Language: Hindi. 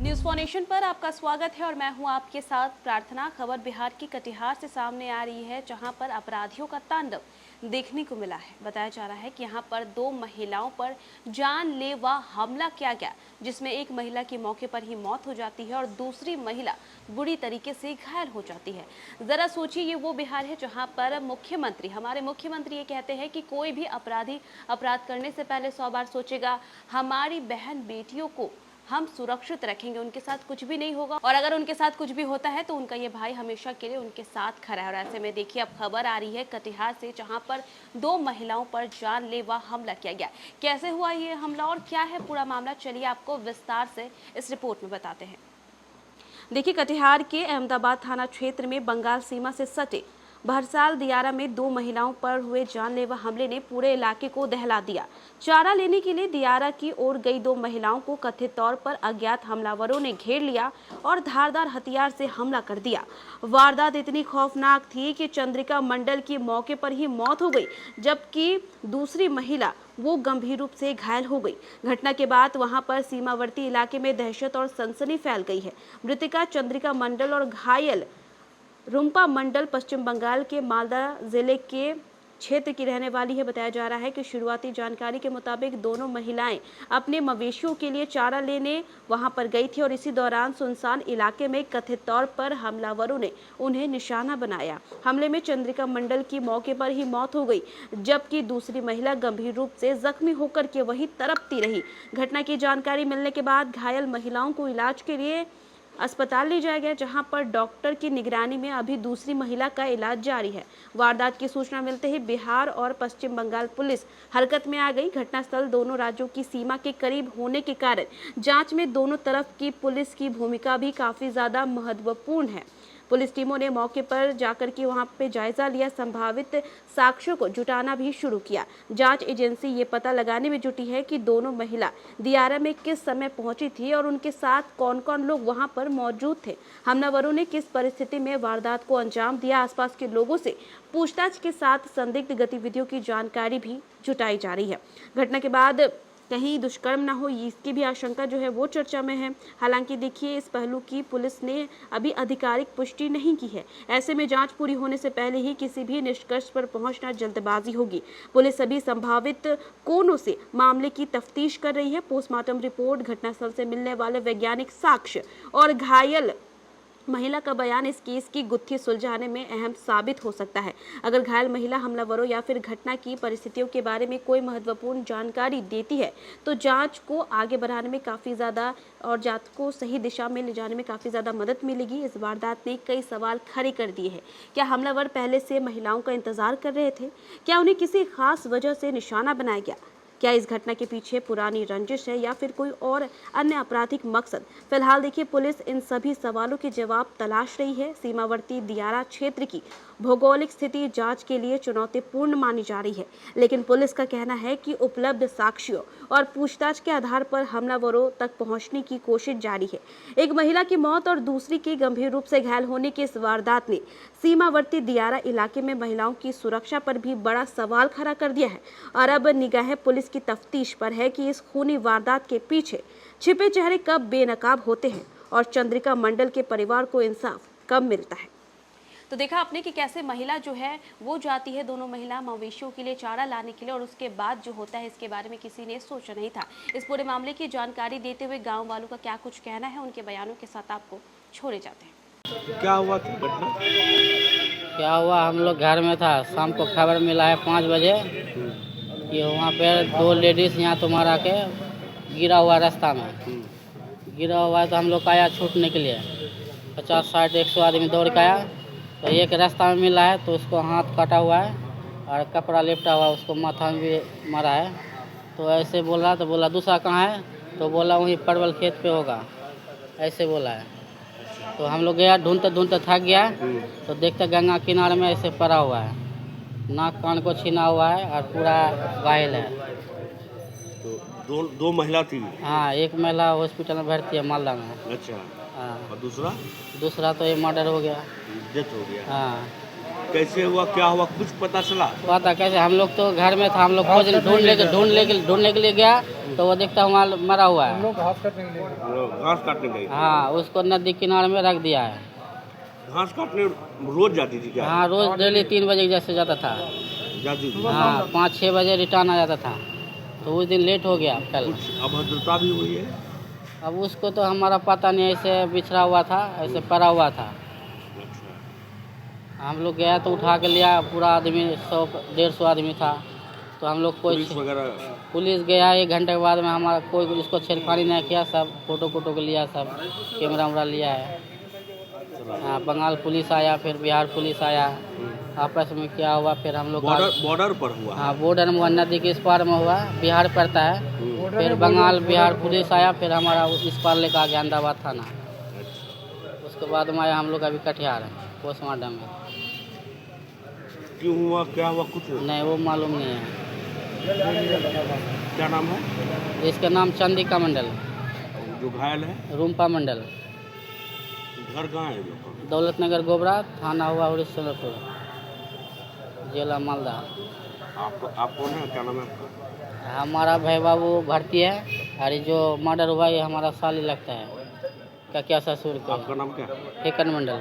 न्यूज़ फॉर नेशन पर आपका स्वागत है और मैं हूं आपके साथ प्रार्थना। खबर बिहार की कटिहार से सामने आ रही है, जहां पर अपराधियों का तांडव देखने को मिला है। बताया जा रहा है कि यहां पर 2 महिलाओं पर जानलेवा हमला किया गया, जिसमें एक महिला की मौके पर ही मौत हो जाती है और दूसरी महिला बुरी तरीके से घायल हो जाती है। जरा सोचिए, ये वो बिहार है जहां पर हमारे मुख्यमंत्री ये कहते हैं कि कोई भी अपराधी अपराध करने से पहले 100 बार सोचेगा। हमारी बहन बेटियों को हम सुरक्षित रखेंगे, उनके साथ कुछ भी नहीं होगा, और अगर उनके साथ कुछ भी होता है तो उनका ये भाई हमेशा के लिए उनके साथ खड़ा है। और ऐसे में देखिए, अब खबर आ रही है कटिहार से, जहां पर 2 महिलाओं पर जानलेवा हमला किया गया। कैसे हुआ ये हमला और क्या है पूरा मामला, चलिए आपको विस्तार से इस रिपोर्ट में बताते हैं। देखिए, कटिहार के अहमदाबाद थाना क्षेत्र में बंगाल सीमा से सटे भरसाल दियारा में 2 महिलाओं पर हुए जानलेवा हमले ने पूरे इलाके को दहला दिया। चारा लेने के लिए दियारा की ओर गई 2 महिलाओं को कथित तौर पर अज्ञात हमलावरों ने घेर लिया और धारदार हथियार से हमला कर दिया। वारदात इतनी खौफनाक थी कि चंद्रिका मंडल की मौके पर ही मौत हो गई, जबकि दूसरी महिला वो गंभीर रूप से घायल हो गई। घटना के बाद वहां पर सीमावर्ती इलाके में दहशत और सनसनी फैल गई है। मृतका चंद्रिका मंडल और घायल रुम्पा मंडल पश्चिम बंगाल के मालदा जिले के क्षेत्र की रहने वाली है। बताया जा रहा है कि शुरुआती जानकारी के मुताबिक दोनों महिलाएं अपने मवेशियों के लिए चारा लेने वहां पर गई थी और इसी दौरान सुनसान इलाके में कथित तौर पर हमलावरों ने उन्हें निशाना बनाया। हमले में चंद्रिका मंडल की मौके पर ही मौत हो गई, जबकि दूसरी महिला गंभीर रूप से जख्मी होकर के वहीं तड़पती रही। घटना की जानकारी मिलने के बाद घायल महिलाओं को इलाज के लिए अस्पताल ले जाया गया, जहां पर डॉक्टर की निगरानी में अभी दूसरी महिला का इलाज जारी है। वारदात की सूचना मिलते ही बिहार और पश्चिम बंगाल पुलिस हरकत में आ गई। घटनास्थल दोनों राज्यों की सीमा के करीब होने के कारण जांच में दोनों तरफ की पुलिस की भूमिका भी काफी ज्यादा महत्वपूर्ण है। पुलिस टीमों ने मौके पर जाकर के वहां पे जायजा लिया, संभावित साक्ष्यों को जुटाना भी शुरू किया। जांच एजेंसी ये पता लगाने में जुटी है कि दोनों महिला दियारा में किस समय पहुंची थी और उनके साथ कौन कौन लोग वहां पर मौजूद थे। हमलावरों ने किस परिस्थिति में वारदात को अंजाम दिया, आसपास के लोगों से पूछताछ के साथ संदिग्ध गतिविधियों की जानकारी भी जुटाई जा रही है। घटना के बाद कहीं दुष्कर्म ना हो, इसकी भी आशंका जो है वो चर्चा में है। हालांकि देखिए, इस पहलू की पुलिस ने अभी आधिकारिक पुष्टि नहीं की है। ऐसे में जांच पूरी होने से पहले ही किसी भी निष्कर्ष पर पहुंचना जल्दबाजी होगी। पुलिस सभी संभावित कोणों से मामले की तफ्तीश कर रही है। पोस्टमार्टम रिपोर्ट, घटनास्थल से मिलने वाले वैज्ञानिक साक्ष्य और घायल महिला का बयान इस केस की गुत्थी सुलझाने में अहम साबित हो सकता है। अगर घायल महिला हमलावरों या फिर घटना की परिस्थितियों के बारे में कोई महत्वपूर्ण जानकारी देती है तो जांच को आगे बढ़ाने में काफ़ी ज़्यादा और जांच को सही दिशा में ले जाने में काफ़ी ज़्यादा मदद मिलेगी। इस वारदात ने कई सवाल खड़े कर दिए हैं। क्या हमलावर पहले से महिलाओं का इंतजार कर रहे थे? क्या उन्हें किसी खास वजह से निशाना बनाया गया? क्या इस घटना के पीछे पुरानी रंजिश है या फिर कोई और अन्य आपराधिक मकसद? फिलहाल देखिए, पुलिस इन सभी सवालों के जवाब तलाश रही है। सीमावर्ती दियारा क्षेत्र की भौगोलिक स्थिति जांच के लिए चुनौतीपूर्ण मानी जा रही है, लेकिन पुलिस का कहना है कि उपलब्ध साक्ष्यों और पूछताछ के आधार पर हमलावरों तक पहुंचने की कोशिश जारी है। एक महिला की मौत और दूसरी के गंभीर रूप से घायल होने की इस वारदात ने सीमावर्ती दियारा इलाके में महिलाओं की सुरक्षा पर भी बड़ा सवाल खड़ा कर दिया है। और अब निगाहें पुलिस की तफ्तीश पर है कि इस खूनी वारदात के पीछे छिपे चेहरे कब बेनकाब होते हैं और चंद्रिका मंडल के परिवार को इंसाफ कब मिलता है। तो देखा आपने कि कैसे महिला जो है वो जाती है, दोनों महिला मवेशियों के लिए चारा लाने के लिए, और उसके बाद जो होता है इसके बारे में किसी ने सोचा नहीं था। इस पूरे मामले की जानकारी देते हुए गांव वालों का क्या कुछ कहना है, उनके बयानों के साथ आपको छोड़े जाते हैं। क्या हुआ था घटना? क्या हुआ, हम लोग घर में था, शाम को खबर मिला है 5 बजे कि वहाँ पे 2 लेडीज़ यहाँ तुम्हारा के गिरा हुआ रास्ता में गिरा हुआ है। तो हम लोग आया छूटने के लिए, 50-60-100 आदमी दौड़ के आया तो एक रास्ता में मिला है, तो उसको हाथ काटा हुआ है और कपड़ा लिपटा हुआ, उसको माथा में भी मारा है। तो ऐसे बोला, तो बोला दूसरा कहाँ है, तो बोला वहीं परवल खेत पे होगा, ऐसे बोला है। तो हम लोग गया, ढूंढते ढूंढते थक गया, तो देखते गंगा किनारे में ऐसे पड़ा हुआ है, नाक कान को छीना हुआ है और पूरा घायल है। तो दो महिला थी? हाँ, एक महिला हॉस्पिटल में भर्ती है मालदा में। अच्छा। हाँ। और दूसरा? दूसरा तो ये मर्डर हो गया, डेथ हो गया। हाँ। कैसे हुआ, क्या हुआ, कुछ पता चला? पता कैसे, हम लोग तो घर में था, हम लोग खोज ढूंढने के लिए गया तो वो देखता हुआ मरा हुआ है। वो घास काटने गई? हाँ, उसको नदी किनारे में रख दिया है। घास काटने रोज जाती थी क्या? हाँ, रोज डेली 3 बजे जैसे जाता था। जाती थी? हाँ, 5-6 बजे रिटर्न आ जाता था। तो उस दिन लेट हो गया कल। कुछ अभद्रता भी हुई है? अब उसको तो हमारा पता नहीं, ऐसे बिछड़ा हुआ था, ऐसे पड़ा हुआ था। अच्छा। हम लोग गया तो उठा के लिया, पूरा आदमी 100-150 आदमी था। तो हम लोग पुलिस वगैरह? पुलिस गया 1 घंटे के बाद में, हमारा कोई इसको छेड़खानी नहीं किया, सब फोटो को लिया, सब कैमरा लिया है। हाँ, बंगाल पुलिस आया, फिर बिहार पुलिस आया, आपस में क्या हुआ, फिर हम लोग बॉर्डर पर हुआ? हाँ, बॉर्डर में, नदी के इस पार में हुआ, बिहार पड़ता है। फिर बंगाल बिहार पुलिस आया, फिर हमारा इस पार लेकर आ गया अहमदाबाद थाना। उसके बाद में आया हम लोग अभी कटिहार पोस्टमार्टम में। क्यों हुआ, क्या हुआ, कुछ नहीं, वो मालूम नहीं है। क्या नाम है? इसका नाम चंदिका मंडल। जो घायल है? रूम्पा मंडल। घर कहाँ है लोग? दौलत नगर गोबरा, थाना हुआ हरिश्चंद्रपुर, जिला मालदा। आप कौन है, क्या नाम है आपका? हमारा भाई बाबू भर्ती है, और ये जो मर्डर हुआ ये हमारा साली लगता है, क्या ससुर का। आपका नाम क्या है? हेकन मंडल।